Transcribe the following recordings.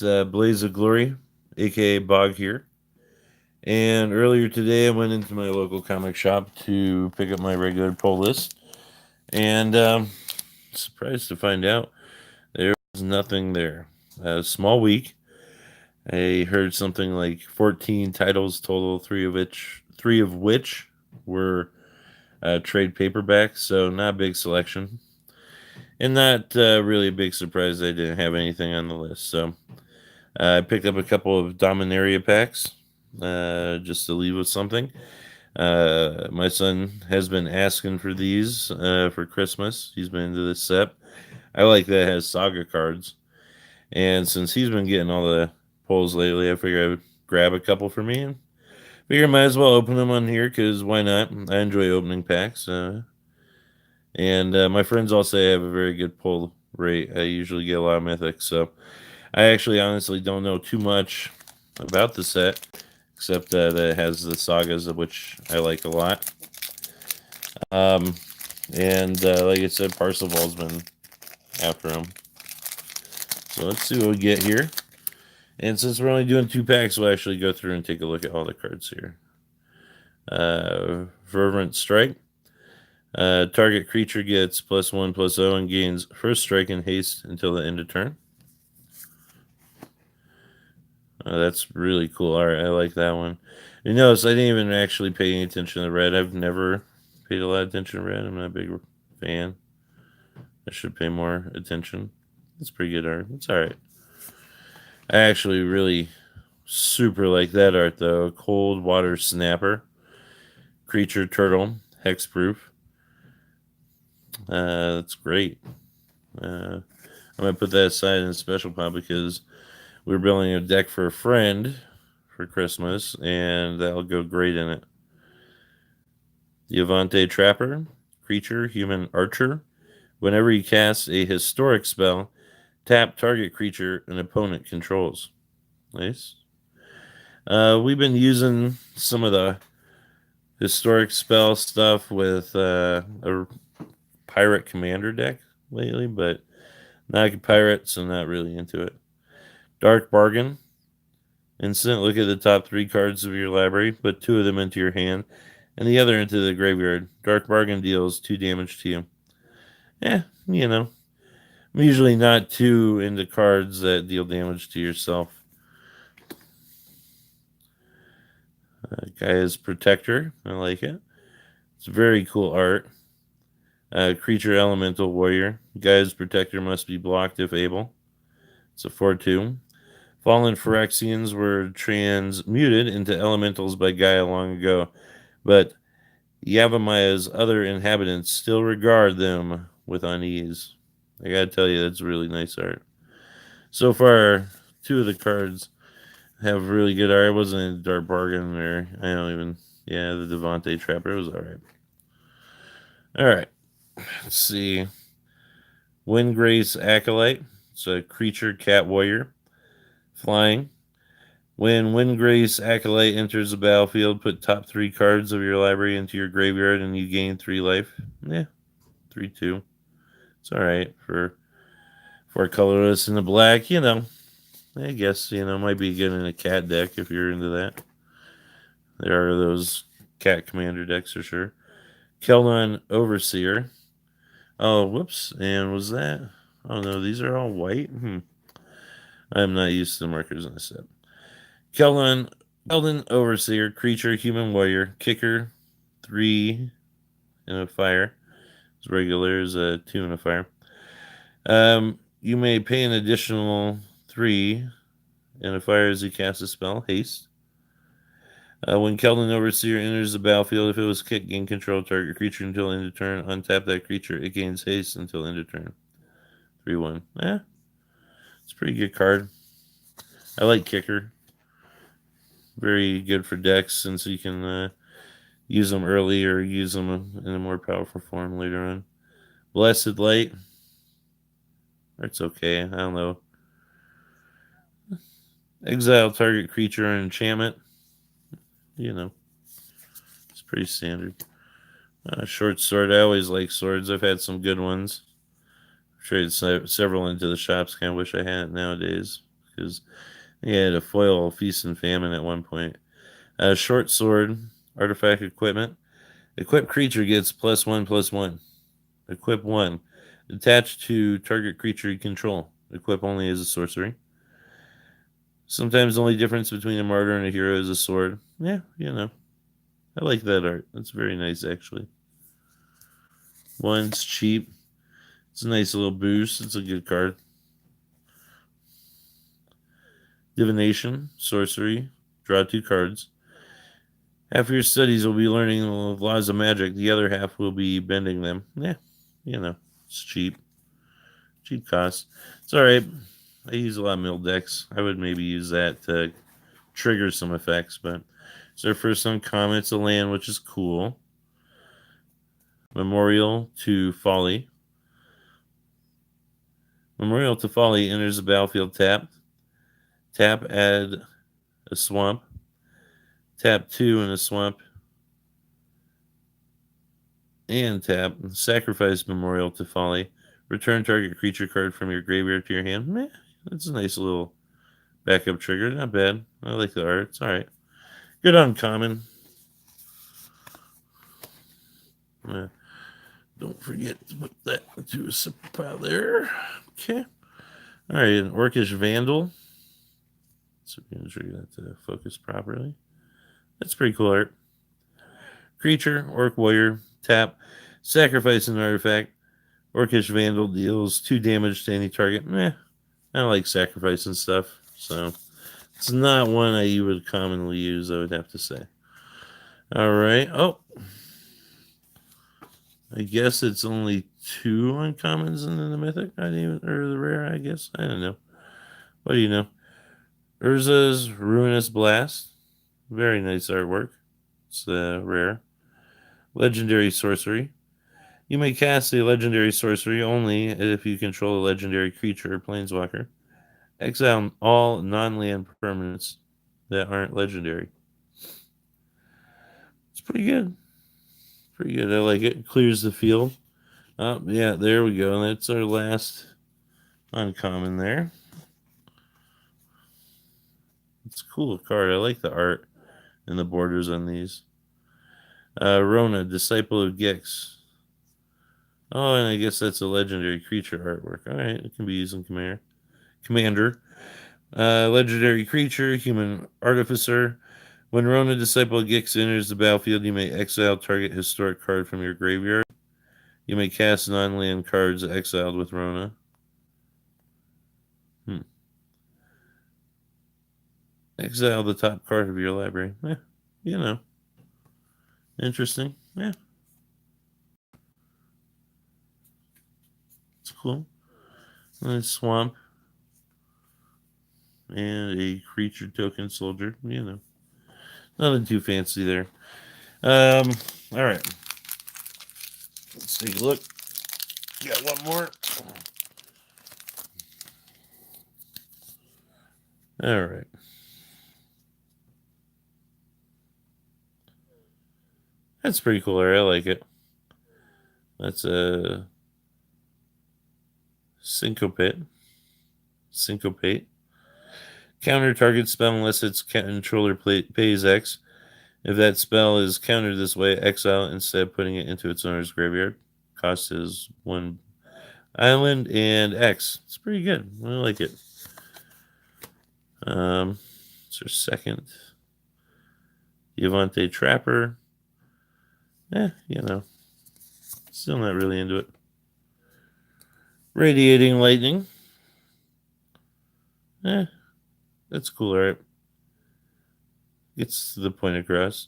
It's Blaze of Glory, aka BoG here. And earlier today, I went into my local comic shop to pick up my regular pull list. And surprised to find out there was nothing there. A small week. I heard something like 14 titles total, three of which were trade paperbacks, so not a big selection. And not really a big surprise I didn't have anything on the list. So I picked up a couple of Dominaria packs just to leave with something. My son has been asking for these for Christmas. He's been into this set. I like that it has Saga cards. And since he's been getting all the pulls lately, I figured I would grab a couple for me. And figure I might as well open them on here because why not? I enjoy opening packs. And my friends all say I have a very good pull rate. I usually get a lot of mythics. So I actually honestly don't know too much about the set, except that it has the sagas, of which I like a lot. And like I said, Parcevall's been after him. So let's see what we get here. And since we're only doing 2 packs, we'll actually go through and take a look at all the cards here. Fervent Strike. Target creature gets +1/+0 and gains first strike and haste until the end of turn. That's really cool art. I like that one. You notice I didn't even actually pay any attention to red. I've never paid a lot of attention to red. I'm not a big fan. I should pay more attention. It's pretty good art. It's alright. I actually really super like that art though. Cold Water Snapper. Creature Turtle. Hexproof. That's great. I'm going to put that aside in a special pile because we're building a deck for a friend for Christmas, and that'll go great in it. The Avante Trapper, creature, human archer. Whenever you cast a historic spell, tap target creature an opponent controls. Nice. We've been using some of the historic spell stuff with a pirate commander deck lately, but not a pirate, so not really into it. Dark Bargain. Instant, look at the top 3 cards of your library, put 2 of them into your hand, and the other into the graveyard. Dark Bargain deals 2 damage to you. You know, I'm usually not too into cards that deal damage to yourself. Gaia's Protector, I like it. It's very cool art. Creature Elemental Warrior. Gaia's Protector must be blocked if able. It's a 4/2. Fallen Phyrexians were transmuted into elementals by Gaia long ago, but Yavimai's other inhabitants still regard them with unease. I gotta tell you, that's really nice art. So far, 2 of the cards have really good art. It wasn't a Dark Bargain or the Devante Trapper was alright. Alright. Let's see. Windgrace Acolyte. It's a creature cat warrior. Flying. When Windgrace Acolyte enters the battlefield, put top 3 cards of your library into your graveyard and you gain 3 life. 3/2. It's alright for colorless in the black, I guess, might be good in a cat deck if you're into that. There are those cat commander decks for sure. Keldon Overseer. Oh, whoops. And was that? Oh, no, these are all white? I'm not used to the markers in this set. Keldon Overseer, creature, human warrior, kicker, 3 in a fire. It's regular is a 2 in a fire. You may pay an additional 3 in a fire as you cast a spell, haste. When Keldon Overseer enters the battlefield, if it was kicked, gain control of target creature until end of turn. Untap that creature. It gains haste until end of turn. 3/1. It's a pretty good card. I like kicker. Very good for decks since you can use them early or use them in a more powerful form later on. Blessed Light. It's okay. I don't know. Exile target creature or enchantment. It's pretty standard. Short sword. I always like swords. I've had some good ones. I've traded several into the shops. Kind of wish I had it nowadays because he had a foil Feast and Famine at one point. Short Sword, artifact equipment. Equip creature gets +1/+1. Equip 1. Attached to target creature you control. Equip only as a sorcery. Sometimes the only difference between a martyr and a hero is a sword. Yeah, you know. I like that art. That's very nice, actually. One's cheap. It's a nice little boost. It's a good card. Divination, sorcery. Draw 2 cards. Half of your studies will be learning the laws of magic. The other half will be bending them. Yeah, you know, it's cheap. Cheap cost. It's alright. I use a lot of mill decks. I would maybe use that to trigger some effects, but it's our first uncommon. It's a land, which is cool. Memorial to Folly. Memorial to Folly enters the battlefield tapped. Tap, add a swamp. Tap 2 in a swamp. And tap, sacrifice Memorial to Folly. Return target creature card from your graveyard to your hand. Meh, that's a nice little backup trigger. Not bad. I like the art. It's alright. Good uncommon. Don't forget to put that into a separate pile there. Okay. Alright, an Orcish Vandal. So we're going to trigger that to focus properly. That's pretty cool art. Creature, Orc Warrior, tap, sacrifice an artifact. Orcish Vandal deals 2 damage to any target. Meh, I don't like sacrificing stuff, so it's not one I would commonly use, I would have to say. Alright, oh. I guess it's only 2 uncommons in the Mythic, or the Rare, I guess. I don't know. What do you know? Urza's Ruinous Blast. Very nice artwork. It's rare. Legendary Sorcery. You may cast a legendary sorcery only if you control a legendary creature or planeswalker. Exile all non-land permanents that aren't legendary. It's pretty good. Pretty good. I like it. Clears the field. Oh, yeah, there we go. That's our last uncommon there. It's a cool card. I like the art and the borders on these. Rona, Disciple of Gix. Oh, and I guess that's a legendary creature artwork. All right, it can be used in Commander. Legendary creature, human artificer. When Rona, Disciple of Gix enters the battlefield, you may exile target historic card from your graveyard. You may cast non-land cards exiled with Rona. Exile the top card of your library. You know. Interesting. Yeah. It's cool. And swamp. And a creature token soldier. You know. Nothing too fancy there. All right. Let's take a look. Got one more. All right. That's pretty cool art. I like it. That's a Syncopate. Counter target spell unless its controller pays X. If that spell is countered this way, exile instead putting it into its owner's graveyard. Cost is 1 island and X. It's pretty good. I like it. It's our second. Yavante Trapper. You know. Still not really into it. Radiating Lightning. That's cool, right? Gets to the point across.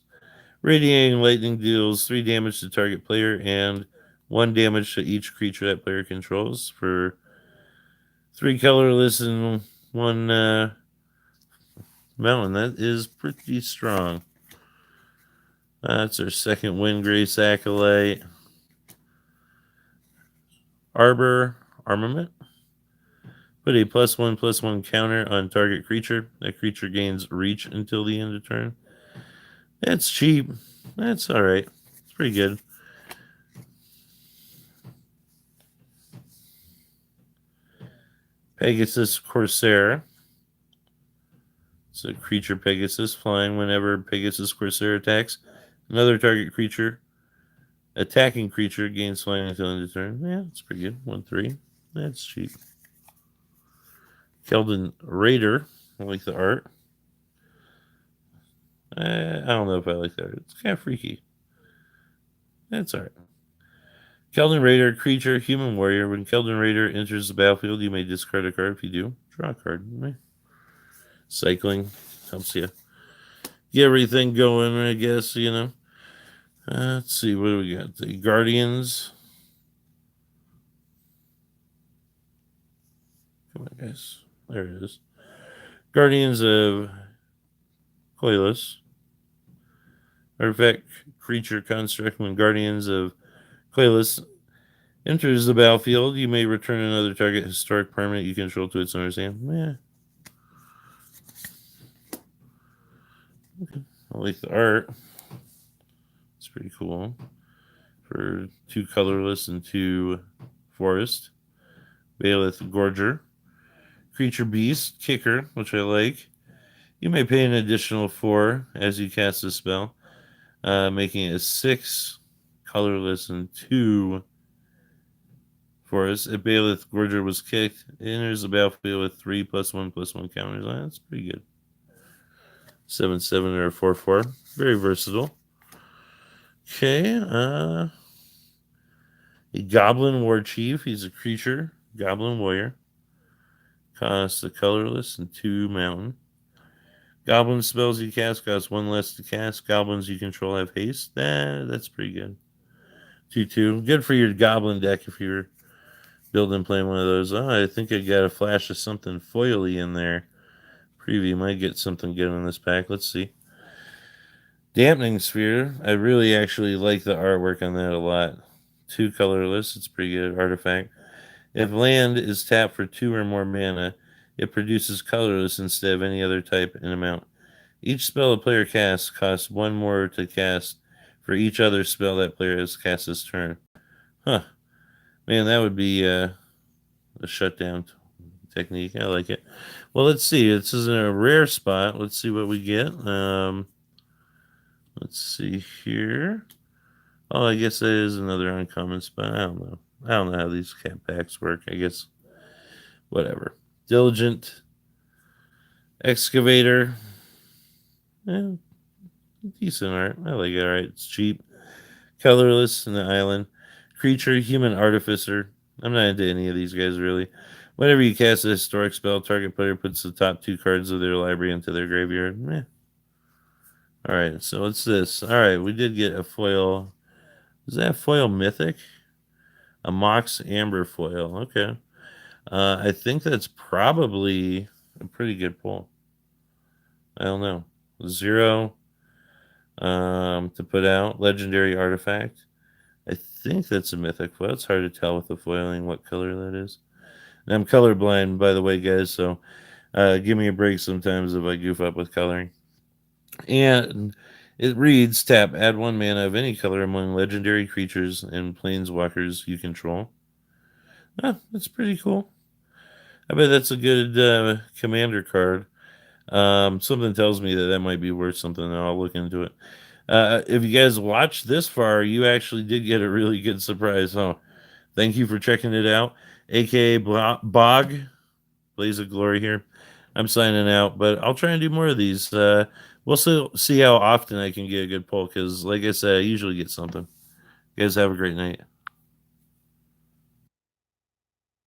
Radiating Lightning deals 3 damage to target player and 1 damage to each creature that player controls for 3 colorless and 1 mountain. That is pretty strong. That's our second Windgrace Acolyte. Arbor Armament. Put a +1/+1 counter on target creature. That creature gains reach until the end of turn. That's cheap. That's alright. It's pretty good. Pegasus Corsair. So creature Pegasus, flying whenever Pegasus Corsair attacks. Another target creature, attacking creature, gains flying until end of turn. Yeah, that's pretty good. 1/3. That's cheap. Keldon Raider. I like the art. I don't know if I like the art. It's kind of freaky. That's alright. Keldon Raider, creature, human warrior. When Keldon Raider enters the battlefield, you may discard a card. If you do, draw a card. Cycling helps you get everything going, I guess, you know. Let's see, what do we got? The Guardians. Come on, guys. There it is. Guardians of Koilos. Artifact, creature, construct. When Guardians of Koilos enters the battlefield, you may return another target historic permanent you control to its owner's hand. Yeah. Okay. I like the art. It's pretty cool. For 2 colorless and 2 forest. Bailiff Gorger. Creature Beast, Kicker, which I like. You may pay an additional 4 as you cast a spell, making it a 6 colorless and 2 forest. If Bailiff Gorger was kicked, it enters the battlefield with 3+1/+1 counters. That's pretty good. 7/7 or 4/4. Very versatile. Okay, a Goblin War Chief. He's a creature, Goblin Warrior. Costs a colorless and 2 mountain. Goblin spells you cast cost 1 less to cast. Goblins you control have haste. That's pretty good. 2/2. Good for your goblin deck if you're building playing one of those. Oh, I think I got a flash of something foily in there. Preview might get something good in this pack. Let's see. Dampening Sphere. I really actually like the artwork on that a lot. 2 colorless. It's pretty good. Artifact. If land is tapped for 2 or more mana, it produces colorless instead of any other type and amount. Each spell a player casts costs 1 more to cast for each other spell that player has cast this turn. Huh. Man, that would be a shutdown technique. I like it. Well, let's see. This is in a rare spot. Let's see what we get. Let's see here. Oh, I guess that is another uncommon spot. I don't know. I don't know how these cat packs work. I guess whatever. Diligent Excavator. Yeah, decent art. I like it. All right, it's cheap. Colorless in the island. Creature, human artificer. I'm not into any of these guys really. Whenever you cast a historic spell, target player puts the top 2 cards of their library into their graveyard. Meh. All right, so what's this? All right, we did get a foil. Is that foil mythic? A Mox Amber foil. Okay. I think that's probably a pretty good pull. I don't know. 0 to put out. Legendary artifact. I think that's a mythic foil. It's hard to tell with the foiling what color that is. And I'm colorblind, by the way, guys, so give me a break sometimes if I goof up with coloring. And it reads, tap, add 1 mana of any color among legendary creatures and planeswalkers you control. That's pretty cool. I bet that's a good commander card. Something tells me that might be worth something, and I'll look into it. If you guys watched this far, you actually did get a really good surprise. So thank you for checking it out. AKA BoG, Blaze of Glory here. I'm signing out, but I'll try and do more of these. We'll see how often I can get a good pull, because like I said, I usually get something. You guys have a great night.